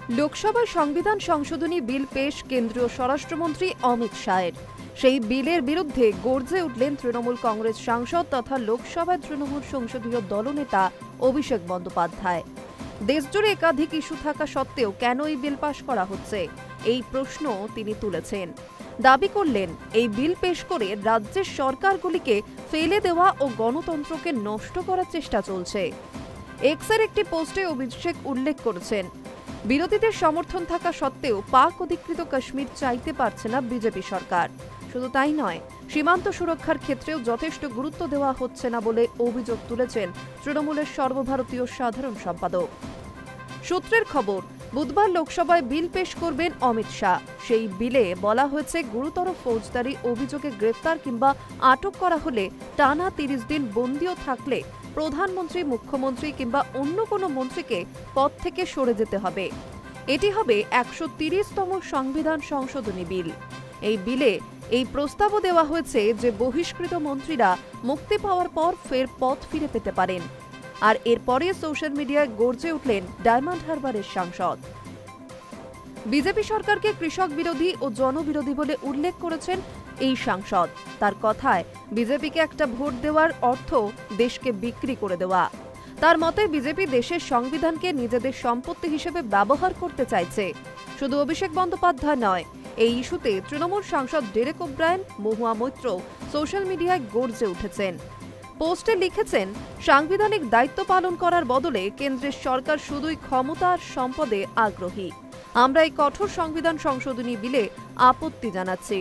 লোকসভায় সংবিধান সংশোধনী বিল পেশ কেন্দ্রীয় স্বরাষ্ট্রমন্ত্রী অমিত শাহের। সেই বিলের বিরুদ্ধে গর্জে উঠলেন তৃণমূল কংগ্রেস সাংসদ তথা লোকসভায় তৃণমূল সংসদীয় দলনেতা অভিষেক বন্দ্যোপাধ্যায়। দেশজুড়ে একাধিক ইস্যু থাকা সত্ত্বেও কেন এই বিল পাশ করা হচ্ছে, এই প্রশ্ন তিনি তুলেছেন। দাবি করলেন, এই বিল পেশ করে রাজ্যের সরকারগুলিকে ফেলে দেওয়া ও গণতন্ত্রকে নষ্ট করার চেষ্টা চলছে। এক্সের একটি পোস্টে অভিষেক উল্লেখ করেছেন, বিরোধীদের সমর্থন থাকা সত্ত্বেও পাক অধিকৃত কাশ্মীর চাইতে পারছে না বিজেপি সরকার। শুধু তাই নয়, সীমান্ত সুরক্ষার ক্ষেত্রেও যথেষ্ট গুরুত্ব দেওয়া হচ্ছে না বলে অভিযোগ তুলেছেন তৃণমূলের সর্বভারতীয় সাধারণ সম্পাদক। সূত্রের খবর, বুধবার লোকসভায় বিল পেশ করবেন অমিত শাহ। সেই বিলে বলা হয়েছে, গুরুতর ফৌজদারি অভিযোগে গ্রেফতার কিংবা আটক করা হলে টানা ৩০ দিন বন্দীও থাকলে প্রধানমন্ত্রী, মুখ্যমন্ত্রী কিংবা অন্য কোনো মন্ত্রীকে পদ থেকে সরে যেতে হবে। এটি হবে ১৩০তম সংবিধান সংশোধনী বিল। এই বিলে এই প্রস্তাবও দেওয়া হয়েছে যে বহিষ্কৃত মন্ত্রীরা মুক্তি পাওয়ার পর ফের পদ ফিরে পেতে পারেন। আর এরপরে সোশ্যাল মিডিয়ায় গর্জে উঠলেন ডায়মন্ড হারবারের সাংসদ। বিজেপি সরকারকে কৃষক বিরোধী ও জনবিরোধী বলে উল্লেখ করেছেন এই সাংসদ। তার কথায়, বিজেপিকে একটা ভোট দেওয়ার অর্থ দেশকে বিক্রি করে দেওয়া। তার মতে, বিজেপি দেশের সংবিধানকে নিজেদের সম্পত্তি হিসেবে ব্যবহার করতে চাইছে। শুধু অভিষেক বন্দ্যোপাধ্যায় নয়, এই ইস্যুতে তৃণমূল সাংসদ Derek O'Brien, Mahua Moitra social মিডিয়ায় গর্জে উঠেছেন। পোস্টে লিখেছেন, সাংবিধানিক দায়িত্ব পালন করার বদলে কেন্দ্রের সরকার শুধুই ক্ষমতা আর সম্পদে আগ্রহী। আমরা এই কঠোর সংবিধান সংশোধনী বিলে আপত্তি জানাচ্ছি।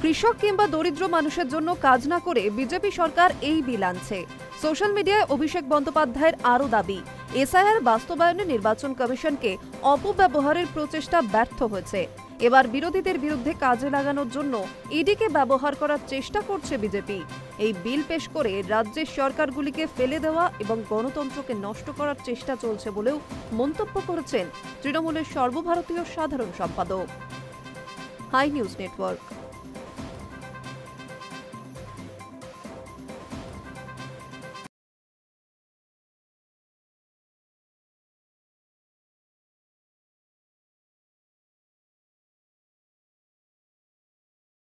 কৃষক কিংবা দরিদ্র মানুষের জন্য কাজ না করে বিজেপি সরকার এই বিল আনছে। সোশ্যাল মিডিয়ায় অভিষেক বন্দ্যোপাধ্যায়ের আরও দাবি, এসআইআর বাস্তবায়নে নির্বাচন কমিশনকে অপব্যবহারের প্রচেষ্টা ব্যর্থ হয়েছে। এবার বিরোধীদের বিরুদ্ধে কাজে লাগানোর জন্য ইডিকে ব্যবহার করার চেষ্টা করছে বিজেপি। এই বিল পেশ করে রাজ্যের সরকারগুলিকে ফেলে দেওয়া এবং গণতন্ত্রকে নষ্ট করার চেষ্টা চলছে বলেও মন্তব্য করেছেন তৃণমূলের সর্বভারতীয় সাধারণ সম্পাদক। Hi news network.